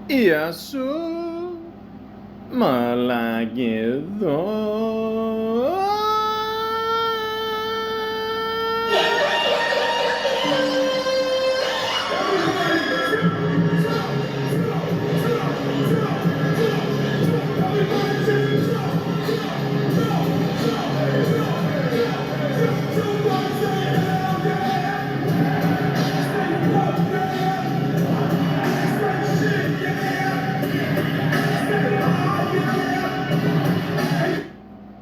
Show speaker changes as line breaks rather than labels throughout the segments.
Iasu Malagido.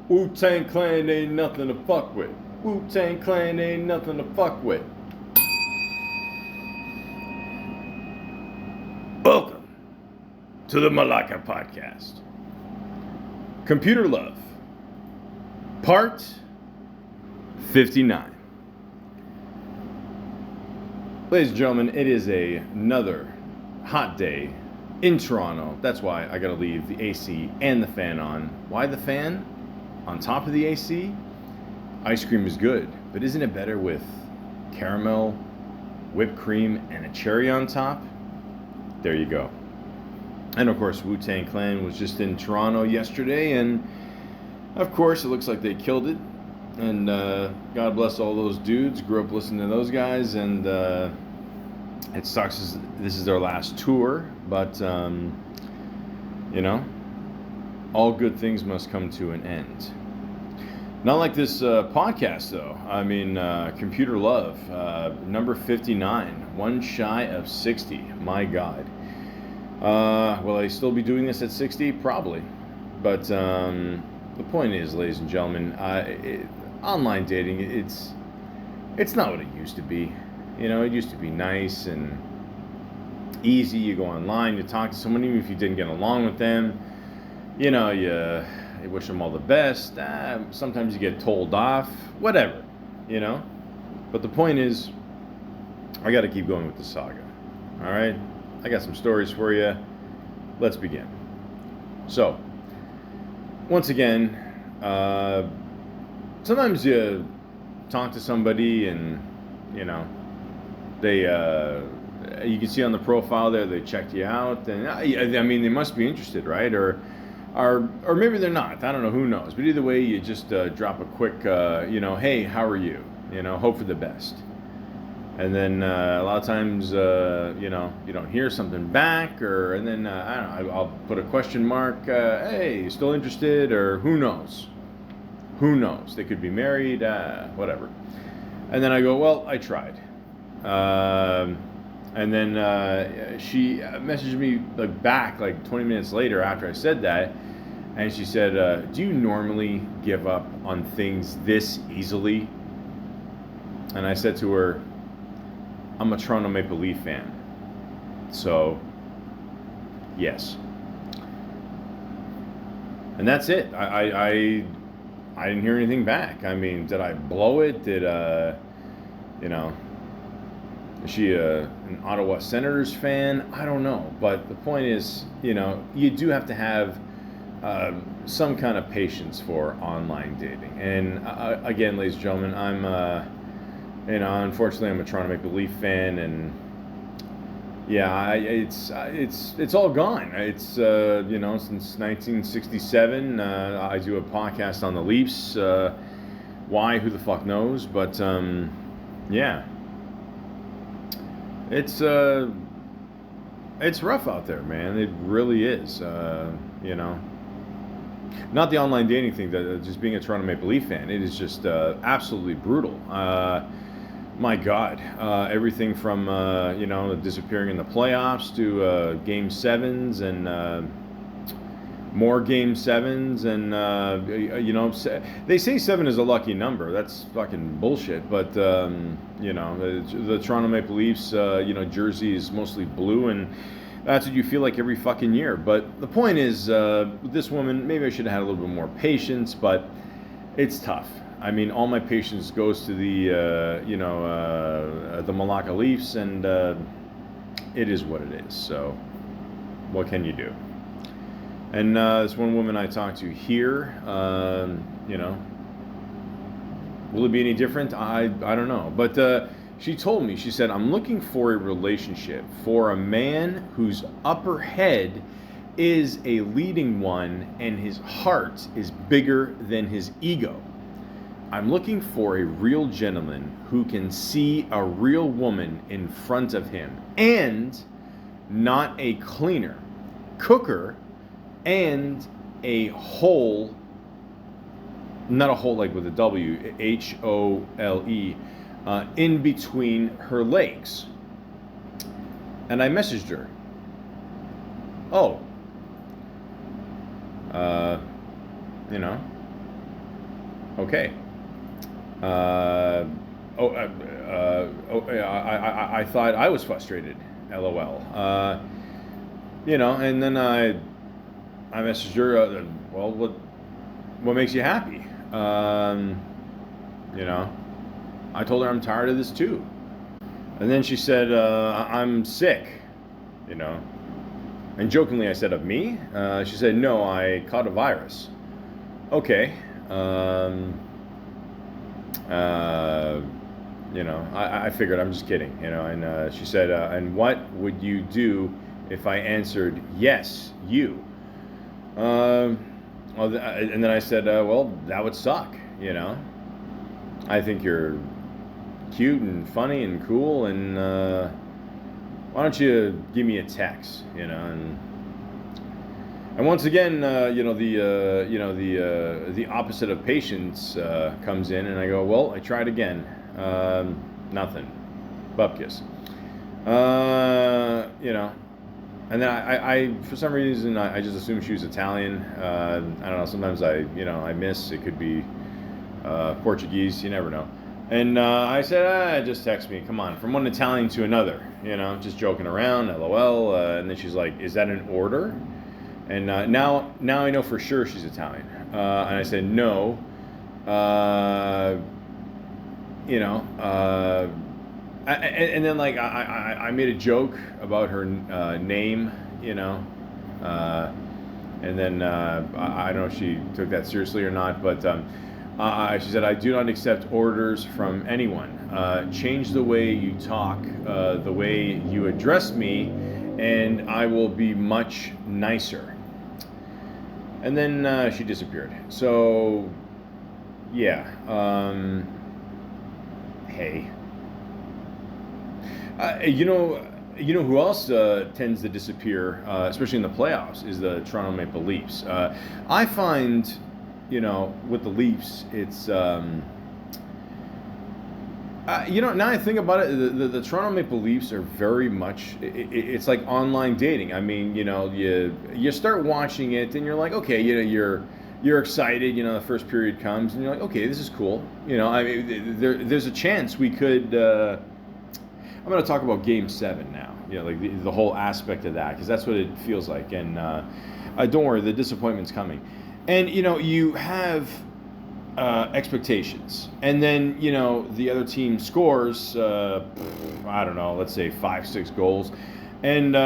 Wu-Tang Clan ain't nothing to fuck with. Wu-Tang Clan ain't nothing to fuck with. Welcome to the Malaka podcast. Computer Love, part 59. Ladies and gentlemen, it is another hot day in Toronto. That's why I gotta leave the AC and the fan on. Why the fan? On top of the AC? Ice cream is good, but isn't it better with caramel, whipped cream, and a cherry on top? There you go. And of course, Wu-Tang Clan was just in Toronto yesterday, and of course, it looks like they killed it. And God bless all those dudes. Grew up listening to those guys, and it sucks. This is their last tour, but you know, all good things must come to an end. Not like this podcast, though. I mean, Computer Love, number 59, one shy of 60. My God. Will I still be doing this at 60? Probably. But the point is, ladies and gentlemen, online dating, it's not what it used to be. You know, it used to be nice and easy. You go online, you talk to someone, even if you didn't get along with them. You know, you wish them all the best. Sometimes you get told off. Whatever, you know. But the point is, I got to keep going with the saga. All right? I got some stories for you. Let's begin. So, once again, sometimes you talk to somebody and, you know, they, you can see on the profile there, they checked you out. And I mean, they must be interested, right? Or maybe they're not. I don't know. Who knows? But either way, you just drop a quick, you know, hey, how are you? You know, hope for the best. And then a lot of times, you know, you don't hear something back, and then I don't know. I'll put a question mark. Hey, you still interested? Or who knows? Who knows? They could be married. Whatever. And then I go, well, I tried. And then she messaged me back 20 minutes later after I said that, and she said, do you normally give up on things this easily? And I said to her, I'm a Toronto Maple Leaf fan, so yes. And that's it. I didn't hear anything back. I mean, did I blow it? Did you know? Is she an Ottawa Senators fan? I don't know. But the point is, you know, you do have to have some kind of patience for online dating. And again, ladies and gentlemen, I'm, you know, unfortunately, I'm a Toronto Maple Leaf fan, and yeah, it's all gone. It's you know, since 1967, I do a podcast on the Leafs. Why? Who the fuck knows? But yeah. It's rough out there, man. It really is. You know, not the online dating thing. Just being a Toronto Maple Leaf fan, it is just absolutely brutal. My God, everything from you know, disappearing in the playoffs to Game 7s and more Game 7s, and you know, they say 7 is a lucky number. That's fucking bullshit. But you know, the Toronto Maple Leafs, you know, jersey is mostly blue, and that's what you feel like every fucking year. But the point is, with this woman, maybe I should have had a little bit more patience, but it's tough. I mean, all my patience goes to the you know, the Malaka Leafs, and it is what it is. So what can you do? And this one woman I talked to here, you know, will it be any different? I don't know. But She told me, she said, I'm looking for a relationship for a man whose upper head is a leading one and his heart is bigger than his ego. I'm looking for a real gentleman who can see a real woman in front of him and not a cleaner, cooker, and a hole, not a hole like with a W, Hole, in between her legs. And I messaged her. Oh, okay. I thought I was frustrated. LOL. And then I messaged her. Well, what makes you happy? I told her I'm tired of this too. And then she said, I'm sick. And jokingly I said, of me? She said, no, I caught a virus. Okay. I figured I'm just kidding, and she said, and what would you do if I answered, yes, you? And then I said, well, that would suck, I think you're cute and funny and cool, and why don't you give me a text, and once again, the opposite of patience comes in, and I go, well, I tried again, nothing, bupkis, and then I for some reason I just assumed she was Italian. I don't know. Sometimes I miss. It could be Portuguese. You never know. And I said, just text me. Come on, from one Italian to another. Just joking around. LOL. And then she's like, is that an order? And now I know for sure she's Italian. And I said, no. And then I made a joke about her name, and then I don't know if she took that seriously or not, but she said, I do not accept orders from anyone. Change the way you talk, the way you address me, and I will be much nicer. And then she disappeared. So, yeah. Hey. You know who else tends to disappear, especially in the playoffs, is the Toronto Maple Leafs. I find, with the Leafs, it's, now I think about it, the Toronto Maple Leafs are very much, it's like online dating. I mean, you start watching it and you're like, okay, you're excited, the first period comes and you're like, okay, this is cool. I mean, there's a chance we could, I'm going to talk about Game 7 now, like the whole aspect of that, because that's what it feels like. And don't worry, the disappointment's coming. And, you have expectations. And then, the other team scores, I don't know, let's say 5-6 goals. And,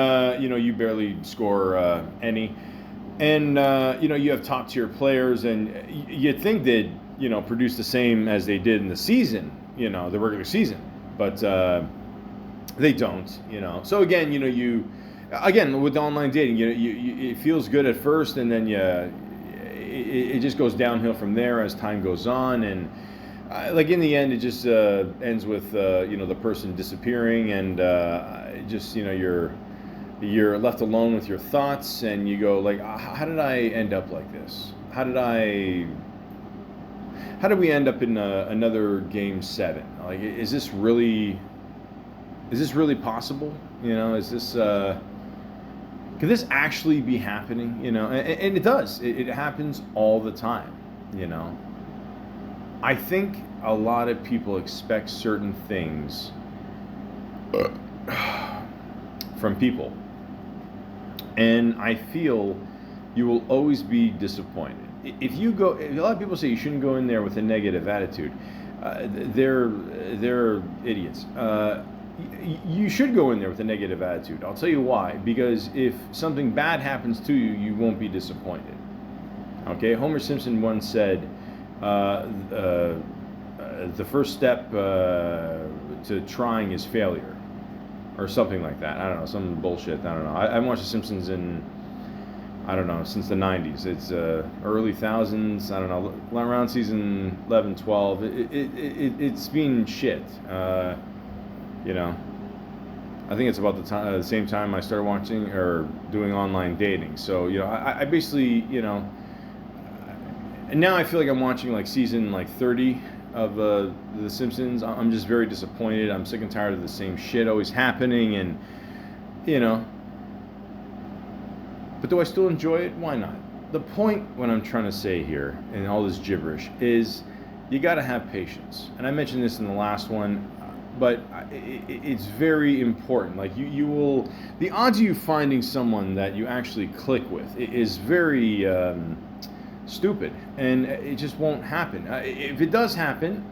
you barely score any. And, you have top tier players, and you'd think they'd, produce the same as they did in the season, the regular season. But they don't, So again, with online dating, it feels good at first, and then it just goes downhill from there as time goes on, and in the end, it just ends with the person disappearing, and just you're left alone with your thoughts, and you go like, how did I end up like this? How did we end up in another Game 7? Like, is this really possible? Is this, could this actually be happening? And it does. It happens all the time, I think a lot of people expect certain things from people. And I feel you will always be disappointed. A lot of people say you shouldn't go in there with a negative attitude. They're idiots. You should go in there with a negative attitude. I'll tell you why. Because if something bad happens to you, you won't be disappointed. Okay? Homer Simpson once said, the first step to trying is failure, or something like that. I don't know, some bullshit. I don't know. I haven't watched The Simpsons in, I don't know, since the 90s. It's early thousands. I don't know, around season 11, 12. It's been shit. You know, I think it's about the same time I started watching or doing online dating. So, you know, I basically, you know, and now I feel like I'm watching like season like 30 of The Simpsons. I'm just very disappointed. I'm sick and tired of the same shit always happening, and you know. But do I still enjoy it? Why not? The point what I'm trying to say here in all this gibberish is you got to have patience. And I mentioned this in the last one, but it's very important. Like you will, the odds of you finding someone that you actually click with is very stupid, and it just won't happen. If it does happen,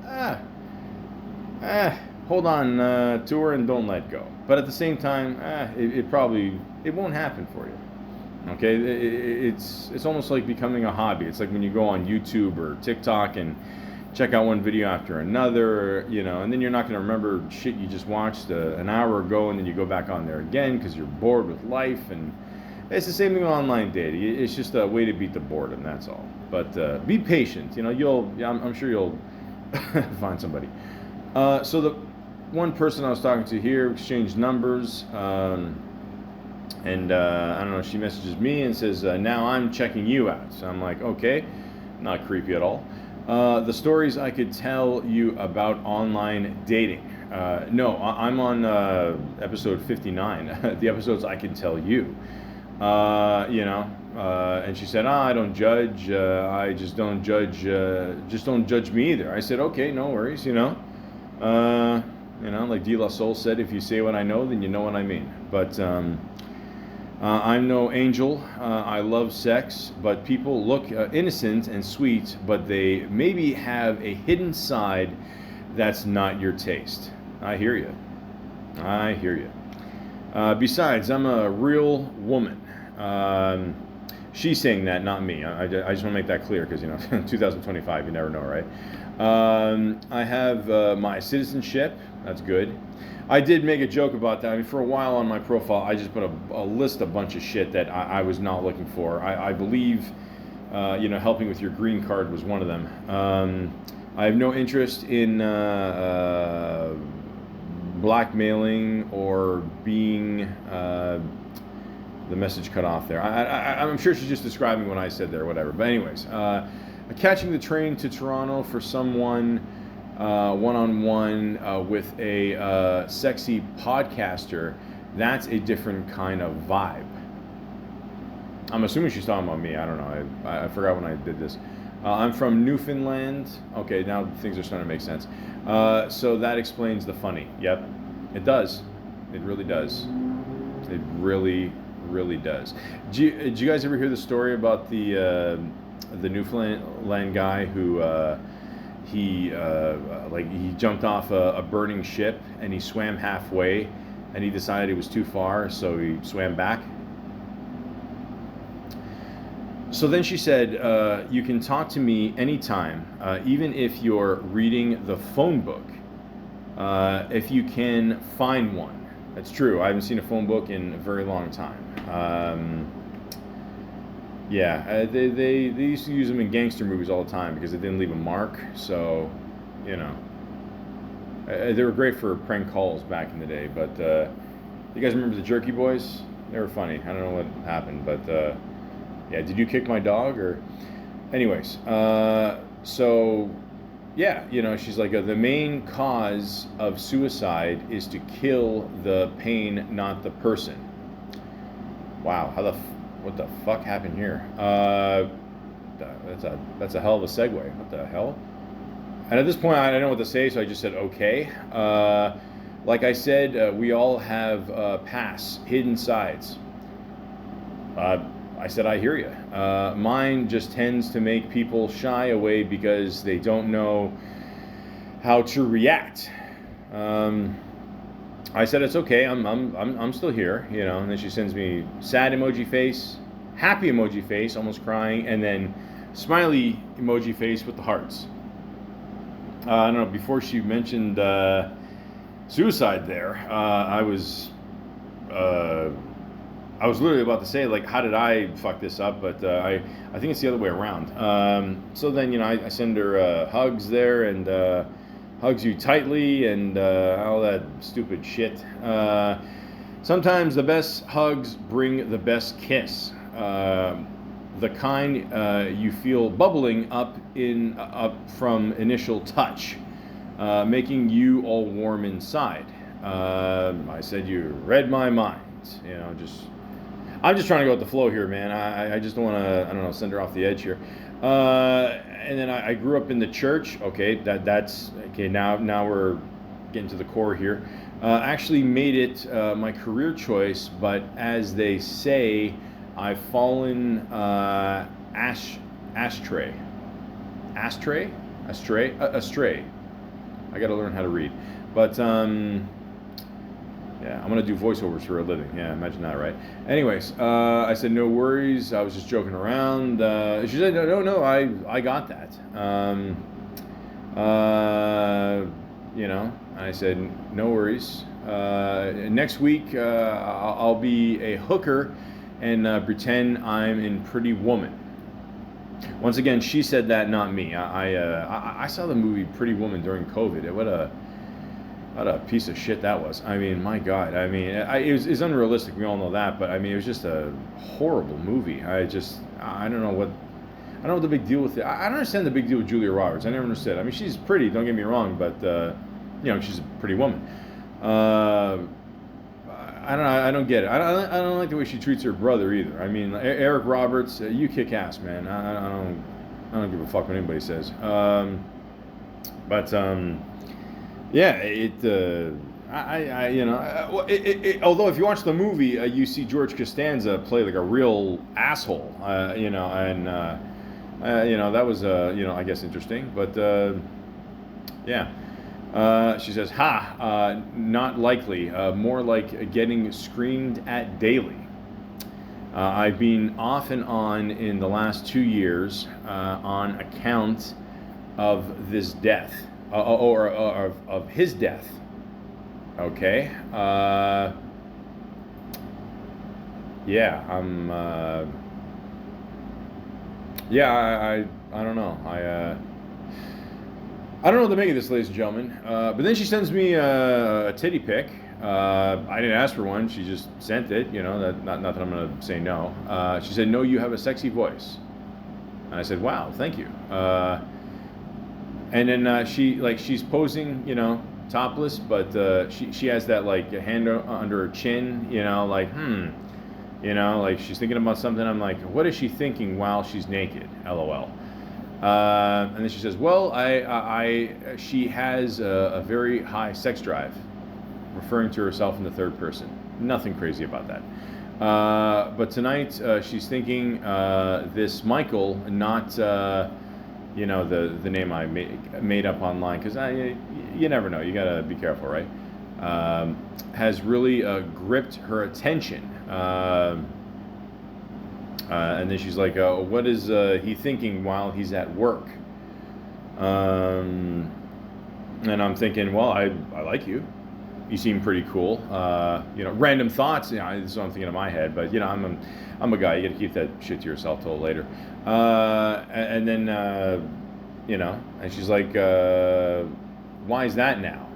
hold on to her and don't let go. But at the same time, it won't happen for you. Okay, it's almost like becoming a hobby. It's like when you go on YouTube or TikTok and check out one video after another, you know, and then you're not going to remember shit you just watched an hour ago, and then you go back on there again because you're bored with life. And it's the same thing with online dating. It's just a way to beat the boredom, that's all. But be patient. You know, I'm sure you'll find somebody. So the one person I was talking to here exchanged numbers. And I don't know, she messages me and says, now I'm checking you out. So I'm like, okay, not creepy at all. The stories I could tell you about online dating. No, I'm on episode 59, the episodes I can tell you. You know, and she said, I don't judge. I just don't judge. Just don't judge me either. I said, okay, no worries, you know. You know, like De La Soul said, if you say what I know, then you know what I mean. But I'm no angel. I love sex, but people look innocent and sweet, but they maybe have a hidden side that's not your taste. I hear you. I hear you. Besides, I'm a real woman. She's saying that, not me. I just want to make that clear because, you know, 2025, you never know, right? I have my citizenship. That's good. I did make a joke about that. I mean, for a while on my profile, I just put a list, a bunch of shit that I was not looking for. I believe, you know, helping with your green card was one of them. I have no interest in blackmailing or being, the message cut off there. I'm sure she's just describing what I said there, whatever. But anyways, catching the train to Toronto for someone one-on-one with a sexy podcaster, that's a different kind of vibe. I'm assuming she's talking about me. I don't know. I forgot when I did this. I'm from Newfoundland. Okay, now things are starting to make sense. So that explains the funny. Yep, it does. It really does. It really does. Did you guys ever hear the story about the Newfoundland guy who he jumped off a burning ship and he swam halfway and he decided it was too far, so he swam back? So then she said, you can talk to me anytime, even if you're reading the phone book, if you can find one. That's true. I haven't seen a phone book in a very long time. They used to use them in gangster movies all the time because they didn't leave a mark. So, you know, they were great for prank calls back in the day. But you guys remember the Jerky Boys? They were funny. I don't know what happened, but yeah. Did you kick my dog? Or, anyways, so yeah, you know, she's like, the main cause of suicide is to kill the pain, not the person. Wow, what the fuck happened here? That's a hell of a segue. What the hell? And at this point, I don't know what to say, so I just said okay. Like I said, we all have past hidden sides. I said I hear you. Mine just tends to make people shy away because they don't know how to react. I said it's okay. I'm still here, you know. And then she sends me sad emoji face, happy emoji face, almost crying, and then smiley emoji face with the hearts. I don't know. Before she mentioned suicide there. I was literally about to say, like, how did I fuck this up? But I think it's the other way around. So then, I send her hugs there and hugs you tightly and all that stupid shit. Sometimes the best hugs bring the best kiss. The kind you feel bubbling up from initial touch, making you all warm inside. I said you read my mind. I'm just trying to go with the flow here, man. I just don't want to, I don't know, send her off the edge here. And then I grew up in the church. Okay, that's okay. Now we're getting to the core here. Actually made it my career choice, but as they say, I've fallen astray. I got to learn how to read, but yeah, I'm gonna do voiceovers for a living. Yeah, imagine that, right? Anyways, I said no worries. I was just joking around. She said no, I got that. I said no worries. Next week I'll be a hooker and pretend I'm in Pretty Woman. Once again, she said that, not me. I saw the movie Pretty Woman during COVID. What a piece of shit that was. I mean, my God. I mean, it's unrealistic. We all know that. But I mean, it was just a horrible movie. I don't know what the big deal with it. I don't understand the big deal with Julia Roberts. I never understood. I mean, she's pretty. Don't get me wrong. But she's a pretty woman. I don't get it. I don't like the way she treats her brother either. I mean, Eric Roberts, you kick ass, man. I don't give a fuck what anybody says. Yeah, although if you watch the movie, you see George Costanza play like a real asshole, and that was, I guess interesting, but yeah. She says, not likely, more like getting screamed at daily. I've been off and on in the last 2 years on account of this death. Or of his death. Okay. Yeah, I'm. I don't know. I don't know what to make of this, ladies and gentlemen. But then she sends me a titty pic. I didn't ask for one. She just sent it. Not that I'm gonna say no. She said, "No, you have a sexy voice." And I said, "Wow, thank you." And then she's posing, topless, but she has that like hand under her chin, like she's thinking about something. I'm like, what is she thinking while she's naked? LOL. And then she says, well, she has a very high sex drive, referring to herself in the third person. Nothing crazy about that. But tonight she's thinking this Michael, not. The name I made up online, because you never know. You gotta be careful, right? Has really gripped her attention. And then she's like, what is he thinking while he's at work? And I'm thinking, well, I like you. You seem pretty cool. Random thoughts. This is what I'm thinking in my head. But I'm a guy. You got to keep that shit to yourself till later. And then and she's like, why is that now?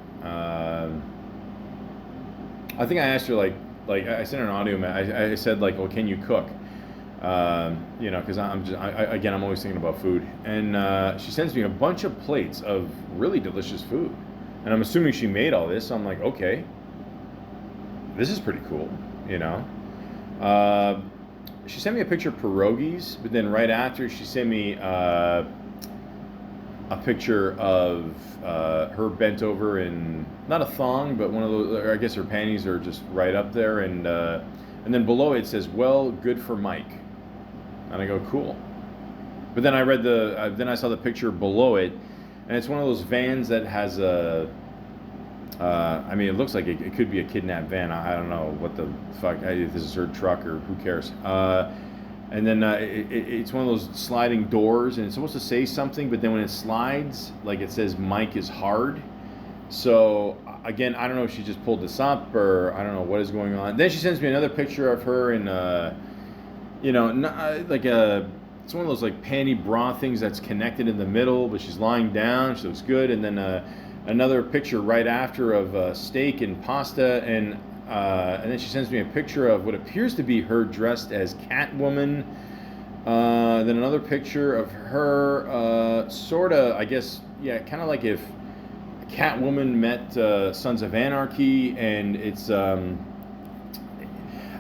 I think I asked her like I sent her an audio. I said like, well, can you cook? Because I'm always thinking about food. And she sends me a bunch of plates of really delicious food. And I'm assuming she made all this. So I'm like, okay, this is pretty cool, She sent me a picture of pierogies, but then right after she sent me a picture of her bent over in, not a thong, but one of those, or I guess her panties are just right up there. And then below it says, well, good for Mike. And I go, cool. But then I saw the picture below it, and it's one of those vans that has a, it looks like it could be a kidnapped van. I don't know what the fuck, if this is her truck or who cares. And then it's one of those sliding doors, and it's supposed to say something, but then when it slides, like it says Mike is hard. So again, I don't know if she just pulled this up or I don't know what is going on. Then she sends me another picture of her in, like it's one of those like panty bra things that's connected in the middle, but she's lying down. She looks good. And then another picture right after of steak and pasta, and then she sends me a picture of what appears to be her dressed as Catwoman. Then another picture of her, sort of, I guess, yeah, kind of like if Catwoman met Sons of Anarchy, and it's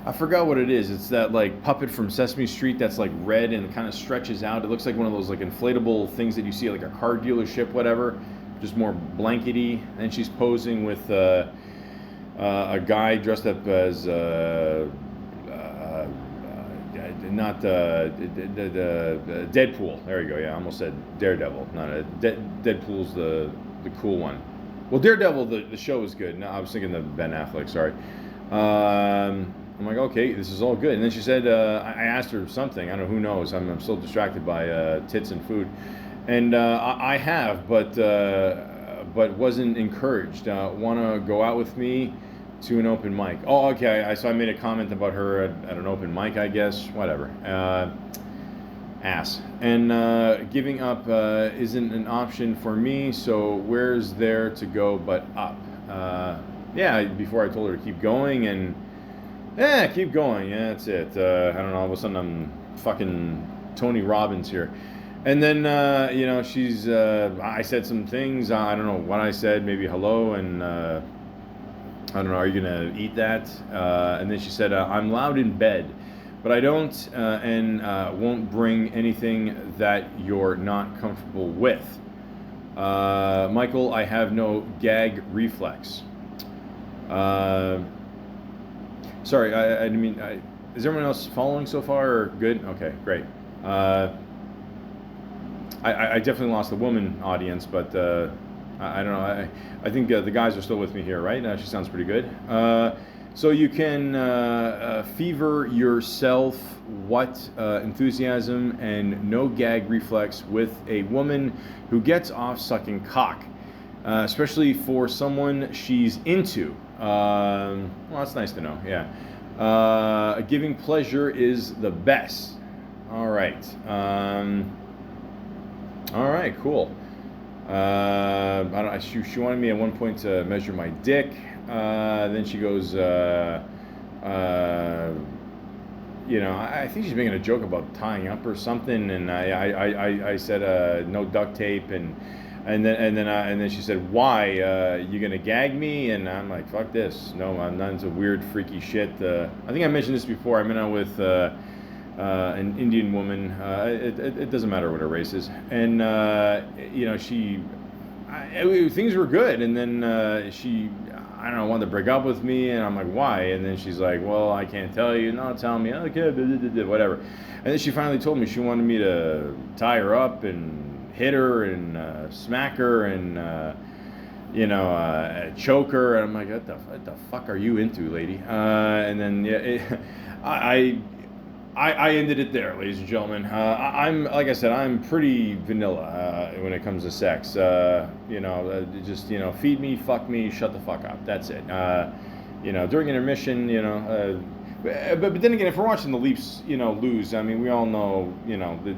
I forgot what it is. It's that like puppet from Sesame Street that's like red and kind of stretches out. It looks like one of those like inflatable things that you see at like a car dealership, whatever, just more blankety. And she's posing with a guy dressed up as not Deadpool. There you go. Yeah, I almost said Daredevil. Not Deadpool's the cool one. Well, Daredevil, the show is good. No, I was thinking of Ben Affleck. Sorry. I'm like, okay, this is all good. And then she said, I asked her something. I don't know, who knows. I'm still distracted by tits and food. And I have, but wasn't encouraged. Want to go out with me to an open mic? Oh, okay. So I made a comment about her at an open mic, I guess. Whatever. Ass. And giving up isn't an option for me, so where's there to go but up? Yeah, before I told her to keep going, and yeah, keep going. Yeah, that's it. I don't know. All of a sudden, I'm fucking Tony Robbins here. And then, she's. I said some things. I don't know what I said. Maybe hello, and I don't know. Are you gonna eat that? And then she said, I'm loud in bed, but I don't and won't bring anything that you're not comfortable with. Michael, I have no gag reflex. Sorry, I didn't mean. Is everyone else following so far? Or good? Okay, great. I definitely lost the woman audience, but I don't know. I think the guys are still with me here, right? She sounds pretty good. So you can fever yourself what enthusiasm and no gag reflex with a woman who gets off sucking cock, especially for someone she's into. Well, that's nice to know. Yeah. Giving pleasure is the best. All right. All right. Cool. I don't. She wanted me at one point to measure my dick. Then she goes. I think she's making a joke about tying up or something, and I said no duct tape, and then she said, why, you gonna gag me? And I'm like, fuck this, no, I'm not into weird freaky shit. I think I mentioned this before. I went out with an Indian woman. It doesn't matter what her race is, and things were good, and then she, I don't know, wanted to break up with me, and I'm like, why? And then she's like, well, I can't tell you. No, tell me. Okay, whatever. And then she finally told me she wanted me to tie her up and hit her and smack her and choke her. And I'm like, what the fuck are you into, lady? And then I ended it there, ladies and gentlemen. I'm, like I said, I'm pretty vanilla when it comes to sex. Just feed me, fuck me, shut the fuck up. That's it. During intermission, but then again, if we're watching the Leafs, lose, I mean, we all know, they're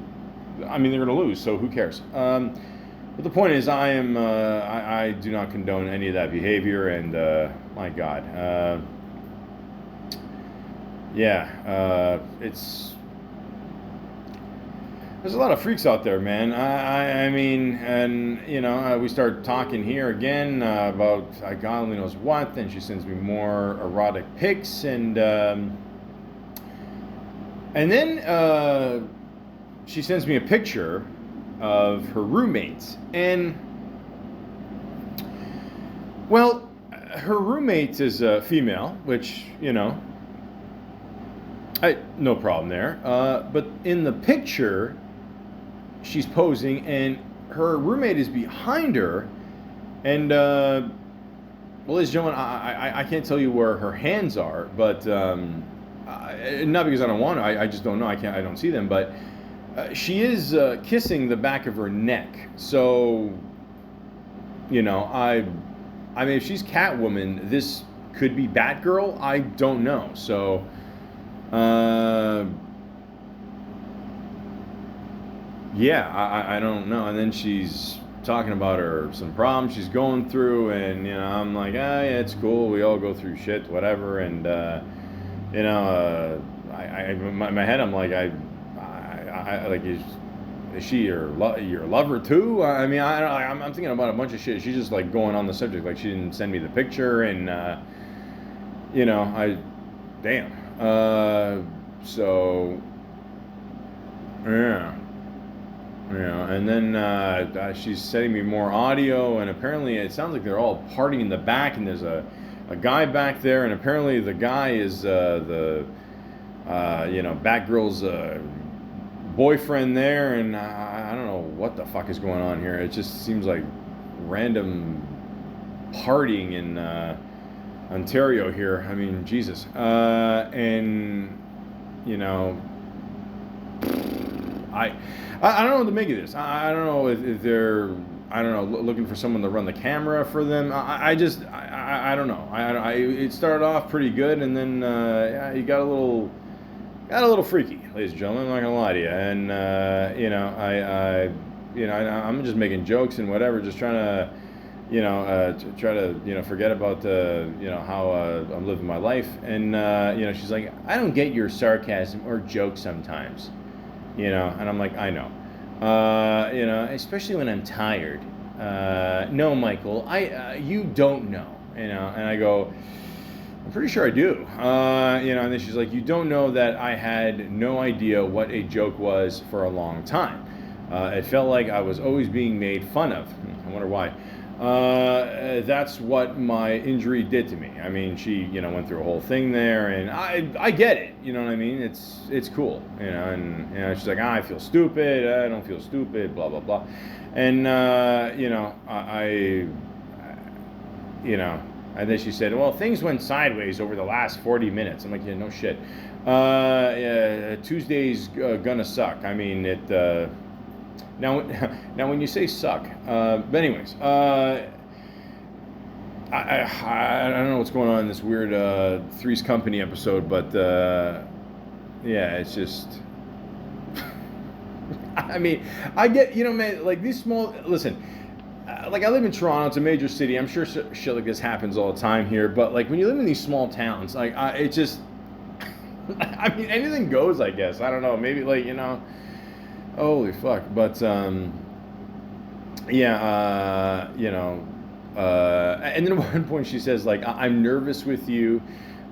going to lose, so who cares? But the point is, I do not condone any of that behavior, and my God. There's a lot of freaks out there, man. I mean, and we start talking here again about God only knows what. Then she sends me more erotic pics, and then she sends me a picture of her roommates, and well, her roommate is female, which no problem there. But in the picture, she's posing, and her roommate is behind her. And, well, ladies and gentlemen, I can't tell you where her hands are, but not because I don't want to. I just don't know. I don't see them. But she is kissing the back of her neck. So, I mean, if she's Catwoman, this could be Batgirl. I don't know. So, yeah, I don't know. And then she's talking about some problems she's going through, and I'm like, yeah, it's cool. We all go through shit, whatever. And in my head, I'm like, I like, is she your lover too? I mean, I'm thinking about a bunch of shit. She's just like going on the subject, like she didn't send me the picture, and damn. So yeah. And then she's sending me more audio, and apparently it sounds like they're all partying in the back, and there's a guy back there, and apparently the guy is the Batgirl's boyfriend there, and I don't know what the fuck is going on here. It just seems like random partying in Ontario here. I mean, Jesus. And I don't know what to make of this. I don't know if they're, I don't know, looking for someone to run the camera for them. I don't know. It started off pretty good, and then you got a little freaky, ladies and gentlemen. I'm not gonna lie to you. And I'm just making jokes and whatever, just trying to, try to, forget about how I'm living my life. And she's like, I don't get your sarcasm or jokes sometimes. And I'm like, I know, especially when I'm tired. No, Michael, you don't know, and I go, I'm pretty sure I do, and then she's like, you don't know that I had no idea what a joke was for a long time. It felt like I was always being made fun of. I wonder why. That's what my injury did to me. I mean, she, went through a whole thing there, and I get it. You know what I mean? It's cool. And she's like, I feel stupid. I don't feel stupid. Blah blah blah. And and then she said, well, things went sideways over the last 40 minutes. I'm like, yeah, no shit. Tuesday's gonna suck. I mean, it. Now, when you say suck, but anyways, I don't know what's going on in this weird Three's Company episode, but yeah, it's just. I mean, I get, man, like these small. Listen, like I live in Toronto, it's a major city. I'm sure shit like this happens all the time here, but like when you live in these small towns, like it just. I mean, anything goes, I guess. I don't know. Maybe like holy fuck. But yeah, and then at one point she says, like, I'm nervous with you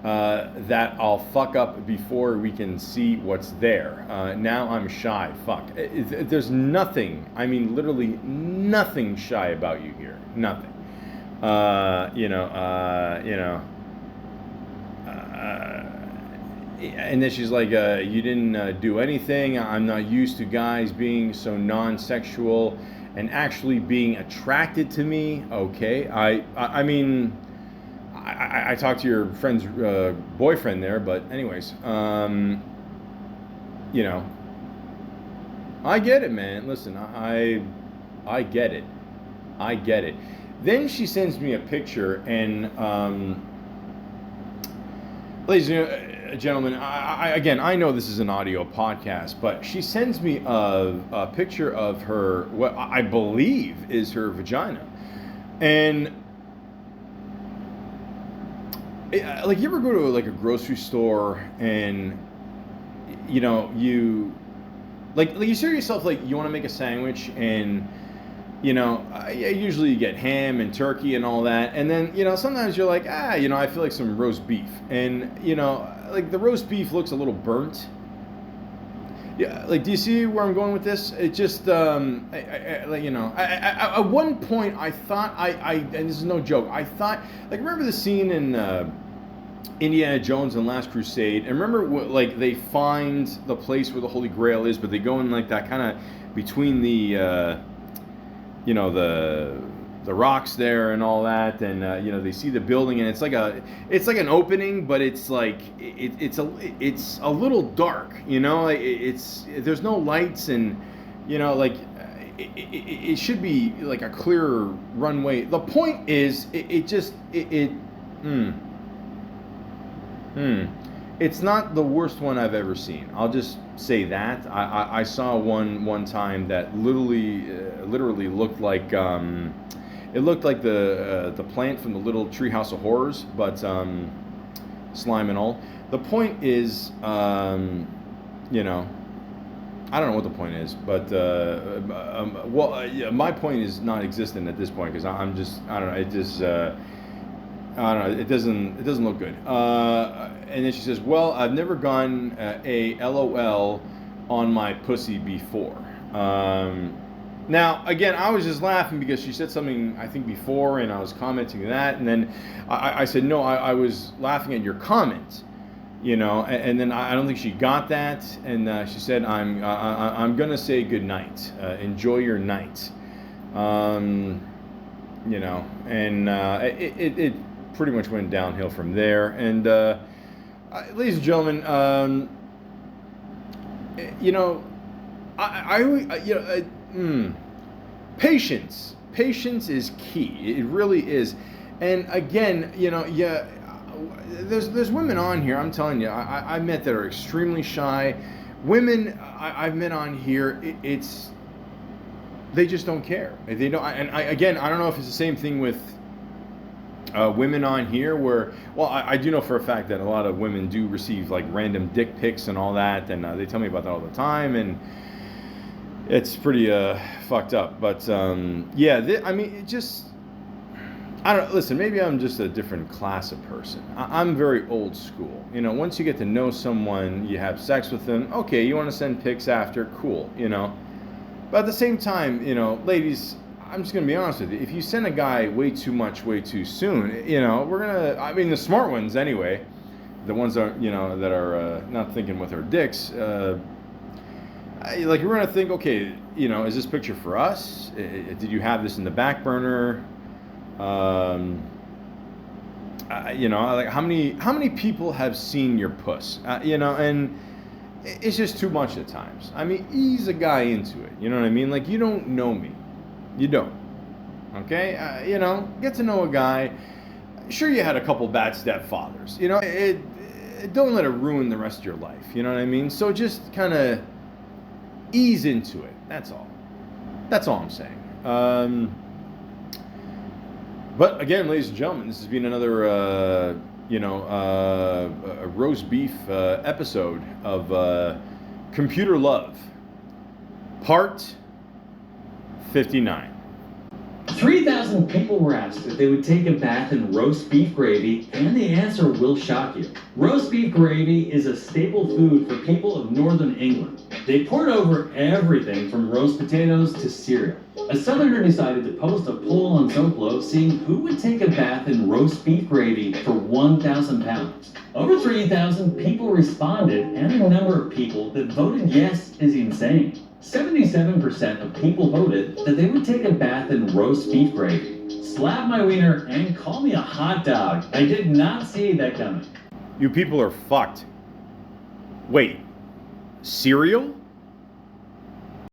that I'll fuck up before we can see what's there. Now I'm shy. Fuck. There's nothing, I mean literally nothing shy about you here. Nothing. And then she's like, you didn't do anything. I'm not used to guys being so non-sexual and actually being attracted to me. Okay. I mean, I talked to your friend's boyfriend there, but anyways, I get it, man. Listen, I get it. I get it. Then she sends me a picture, and ladies and gentlemen, I know this is an audio podcast, but she sends me a picture of her, what I believe is her vagina. And like, you ever go to like a grocery store and you you say to yourself, like, you want to make a sandwich, and usually you get ham and turkey and all that, and then sometimes you're like, I feel like some roast beef, and like the roast beef looks a little burnt. Yeah, like, do you see where I'm going with this? It just at one point I thought and this is no joke, I thought, like, remember the scene in Indiana Jones and Last Crusade, and remember like they find the place where the Holy Grail is, but they go in like that kind of between the the rocks there and all that, and they see the building, and it's like an opening, but it's like it's a little dark, it's there's no lights, and like it should be like a clearer runway. The point is, it's not the worst one I've ever seen. I'll just say that. I saw one time that literally looked like it looked like the plant from the little Treehouse of Horrors, but slime and all. The point is, you know, I don't know what the point is, but my point is non-existent at this point because I don't know. It just I don't know. It doesn't look good. And then she says, "Well, I've never gone a LOL on my pussy before." Now, again, I was just laughing because she said something I think before, and I was commenting that, and then I said, "No, I was laughing at your comment." You know, and then I don't think she got that, and she said, "I'm gonna say good night. Enjoy your night." You know, and it pretty much went downhill from there. And ladies and gentlemen, you know, patience is key. It really is. And again, you know, yeah. There's women on here, I'm telling you, I met that are extremely shy. Women I've met on here, they just don't care. They don't. And I don't know if it's the same thing with women on here where, well, I do know for a fact that a lot of women do receive like random dick pics and all that, and they tell me about that all the time, and it's pretty fucked up. But yeah, I mean, it just, I don't listen. Maybe I'm just a different class of person. I'm very old school. You know, once you get to know someone, you have sex with them. Okay, you want to send pics after? Cool. You know, but at the same time, you know, ladies, I'm just gonna be honest with you. If you send a guy way too much, way too soon, you know, we're gonna. I mean, the smart ones anyway, the ones that are not thinking with their dicks. Like we're gonna think, okay, you know, is this picture for us? Did you have this in the back burner? You know, like how many people have seen your puss? You know, and it's just too much at times. I mean, ease a guy into it. You know what I mean? Like, you don't know me, you don't. Okay, you know, get to know a guy. Sure, you had a couple bad stepfathers. You know, don't let it ruin the rest of your life. You know what I mean? So just kind of ease into it. That's all. That's all I'm saying. But again, ladies and gentlemen, this has been another, a roast beef episode of Computer Love, Part 59.
3,000 people were asked if they would take a bath in roast beef gravy, and the answer will shock you. Roast beef gravy is a staple food for people of northern England. They pour it over everything from roast potatoes to cereal. A southerner decided to post a poll on Zoplo seeing who would take a bath in roast beef gravy for 1,000 pounds. Over 3,000 people responded, and the number of people that voted yes is insane. 77% of people voted that they would take a bath in roast beef gravy. Slap my wiener and call me a hot dog. I did not see that coming.
You people are fucked. Wait, cereal?